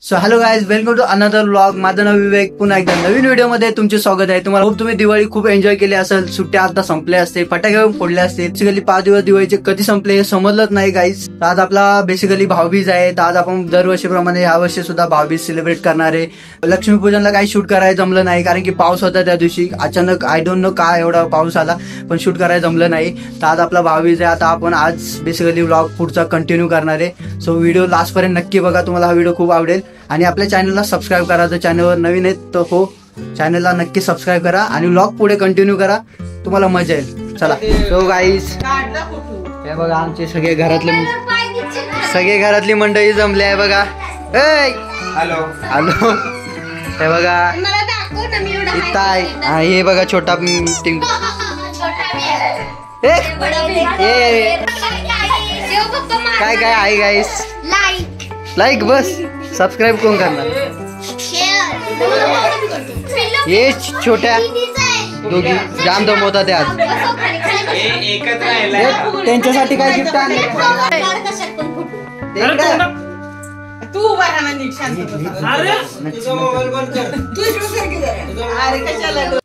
So hello guys, welcome to another vlog. माझं नाव विवेक. पुन्हा एकदा नवीन व्हिडिओमध्ये तुमचे स्वागत आहे. तुम्हाला खूप तुम्ही दिवाळी खूप एन्जॉय केली असेल. सुट्ट्या आता संपल्या असतील, फटाके फोडले असतील. बेसिकली 5 दिवस दिवाळीचे कधी संपले हे समजलंच नाही गाईज. आज आपला बेसिकली भाऊबीज आहे. तर आज आपण दरवर्षीप्रमाणे या वर्षी सुद्धा भाऊबीज सेलिब्रेट करणार आहे. लक्ष्मीपूजनला काही शूट करायला जमलं नाही कारण की पाऊस होता त्या दिवशी. अचानक आय डोंट नो का एवढा पाऊस आला, पण शूट करायला जमलं नाही. तर आज आपला भाऊबीज आहे. आता आपण आज बेसिकली व्लॉग पुढचा कंटिन्यू करणार आहे. सो व्हिडिओ लास्ट पर्यंत नक्की बघा, तुम्हाला हा व्हिडिओ खूप आवडेल. आणि आपल्या चॅनलला सबस्क्राईब करा. जर चॅनलवर नवीन आहेत तर हो, चॅनलला नक्की सबस्क्राईब करा आणि व्लॉग पुढे कंटिन्यू करा, तुम्हाला मजा येईल. चला. सो गाईज, हे बघा आमचे सगळे घरातली मंडळी जमले आहे बघा. Hello hello. हे बघा इथं आहे. हे बघा छोटा टिंग. काय काय आहे गाईस? लाईक बस, सबस्क्राईब कोण करणार? ये छोट्या दोघी जाम दमवतात आज. त्यांच्यासाठी काय गिफ्ट आणले?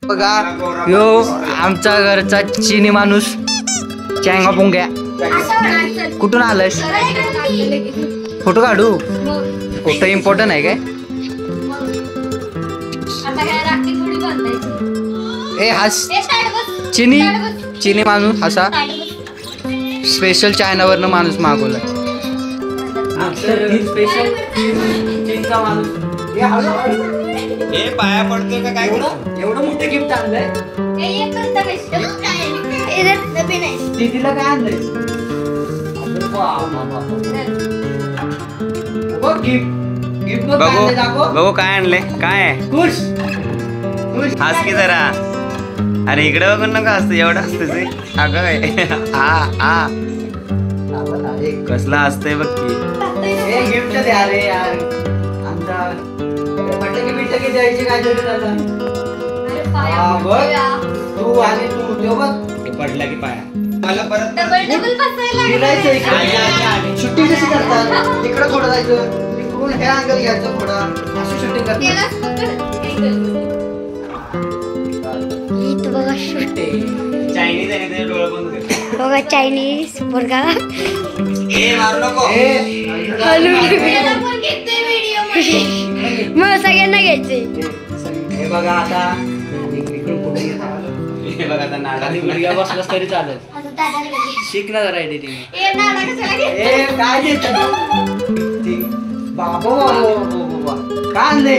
बघा यो आमचा घरचा चिनी माणूस चॅंगा पुंग्या. कुठून आलायस? फोटो काढू? फोटो इम्पॉर्टंट आहे काय? ए हास चिनी माणूस असा स्पेशल चायनावरनं माणूस मागवला. स्पेशल चीनचा माणूस. हे पाया पडतोय का काय? एवढं मोठं गिफ्ट आणलंय. दीदीला काय आणलंय? बघू काय आणले. काय आहे? खुश हस की जरा. अरे इकडे बघून नका हसतो, एवढं हसते. अगं कसला हसतंय बघ की. गिफ्ट द्या रे यार. आमचा फटाके बिटाके द्यायची काय तरी झालं. तू आणि तू बघ पडला की पाया. मला परत सुट्टी कशी करतात? तिकडं थोडं जायचं, तिकडून हे अंगल घ्यायचं, थोडं अशी शूटिंग करतात. चायनीज आहे, डोळा बंद कर. बघा चायनीज पोरगा. मग सगळ्यांना घ्यायचे. हे बघा आता इकडून पुढे हे बघा आता नाडाली मुलगा बसलास तरी चालेल. शिक ना जरा एडिटिंग. काय बाबा काय आणले?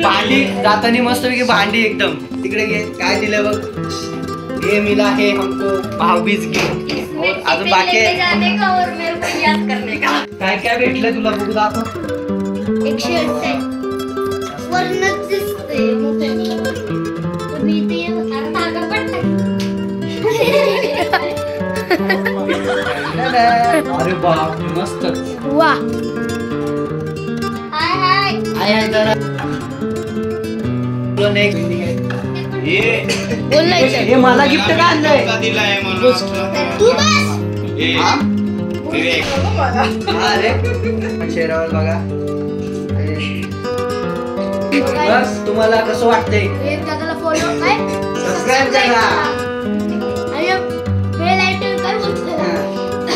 भांडी जातानी मस्त पैकी भांडी एकदम. तिकडे घे काय दिलं बघ. हे मिला है हमको भाऊबीज गिफ्ट. अजून बाकी काय काय भेटलं तुला? बघू दाखव. एक शर्ट आहे, वरनच दिसतंय. अरे बाप मस्त. वा हाय जरा हे मला गिफ्ट काय आणलंय? अरे शेरावर बघा. बस तुम्हाला कसं वाटतंय? सबस्क्राईब करा.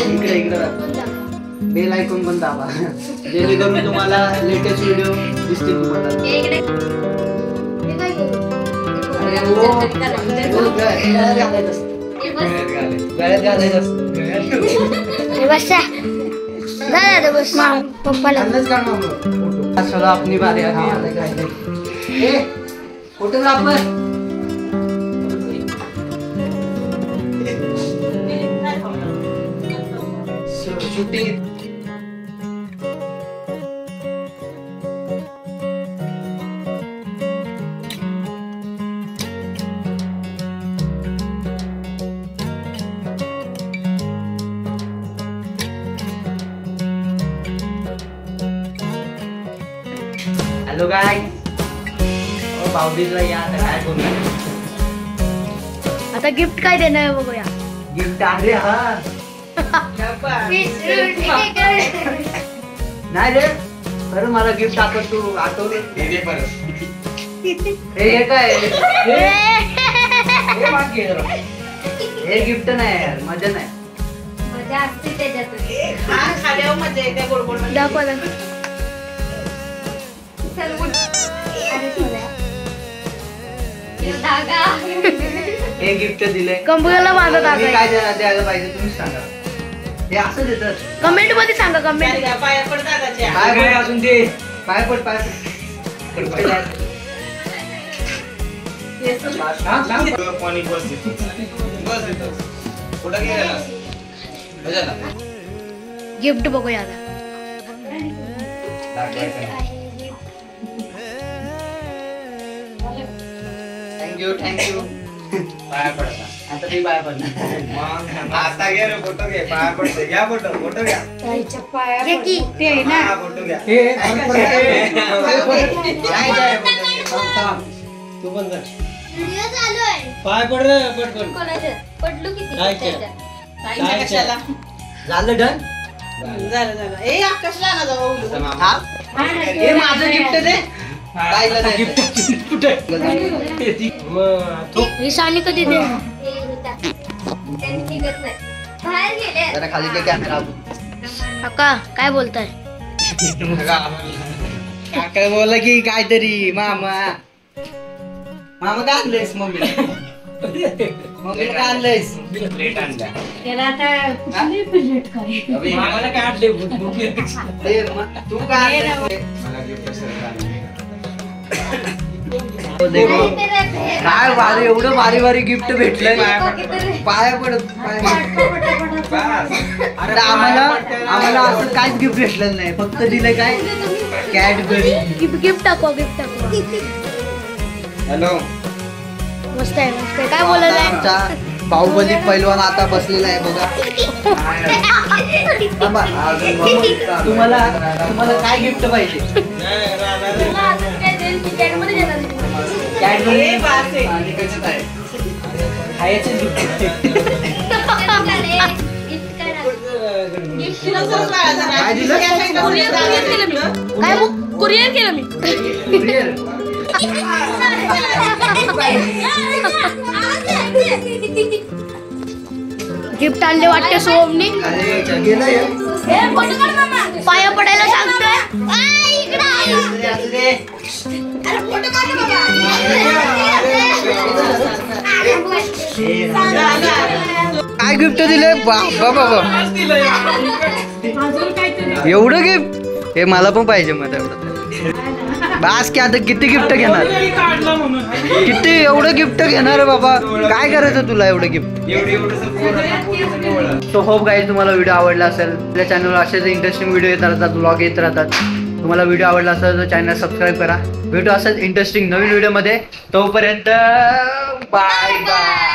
इकडे बेल आयकॉन पण दाबा, जेणेकरून तुम्हाला लेटेस्ट व्हिडिओ दिसतील तुम्हाला. गळ्यात घालायचं असतं. अपनी बारी आहे. Photographer shooting. हॅलो काय भाऊबीजला या. काय बोलणार? आता गिफ्ट काय देणार बघूया. गिफ्ट आणले. हा नाही रे खरं मला गिफ्ट आपण तू आठवले हे काय हे गिफ्ट नाही यार मजा नाही मजा असते त्याच्यातून दाखवा हे गिफ्ट दिले कम्प्युटरला माझा तुम्ही दाखवा काय द्यायला पाहिजे तुम्हीच सांगा हे असं देतात कमेंट मध्ये सांगा कमेंट पाय अजून ते पाय पड गिफ्ट बघूया आता थँक्यू पाया पडता आता मी पाया पडणार आता घे रे फोटो घे पाया पडते घ्या फोटो घ्या तू पण कर व्हिडिओ चालू आहे पाय पड रे पटकन कोणाचं पडलो किती जायचं. त्याच्यात. झालं डन हे माझं गिफ्ट दे गिफ्ट कुठे विसानी कधी दे हे होता. त्यांनी निघत नाही. बाहेर गेले जरा खाली ते कॅमेरा काका काय बोलताय काका बोला की काहीतरी मामा काय आणलंयस मम्मीला काय आणलंयस प्लेट आणल्या तू काय आणलंयस? काय भारी एवढं भारी गिफ्ट भेटलंय पाया पडत अरे आम्हाला असं काहीच गिफ्ट भेटलेलं नाही फक्त दिलंय काय कॅडबरी गिफ्ट दाखवा हॅलो मस्त आहे काय बोलायला आमचा बाहुबली पैलवान आता बसलेला आहे बघा तुम्हाला काय गिफ्ट पाहिजे कॅडबरी खायचे गिफ्ट काय दिलं काय कुरिअर केलं मी गिफ्ट आणले वाटते सोमनी पाया पडायला सांगतोय काय गिफ्ट दिले बाबा एवढं गिफ्ट हे मला पण पाहिजे मग एवढं बास की आता किती गिफ्ट घेणार किती एवढं गिफ्ट घेणार बाबा काय करायचं तुला एवढं गिफ्ट सो होप गाईज तुम्हाला व्हिडिओ आवडला असेल आपल्या चॅनलवर असेच इंटरेस्टिंग व्हिडिओ येत राहतात ब्लॉग येत राहतात तुम्हाला व्हिडिओ आवडला असेल तर चॅनल सबस्क्राईब करा भेटू असंच इंटरेस्टिंग नवीन व्हिडिओमध्ये तोपर्यंत बाय बाय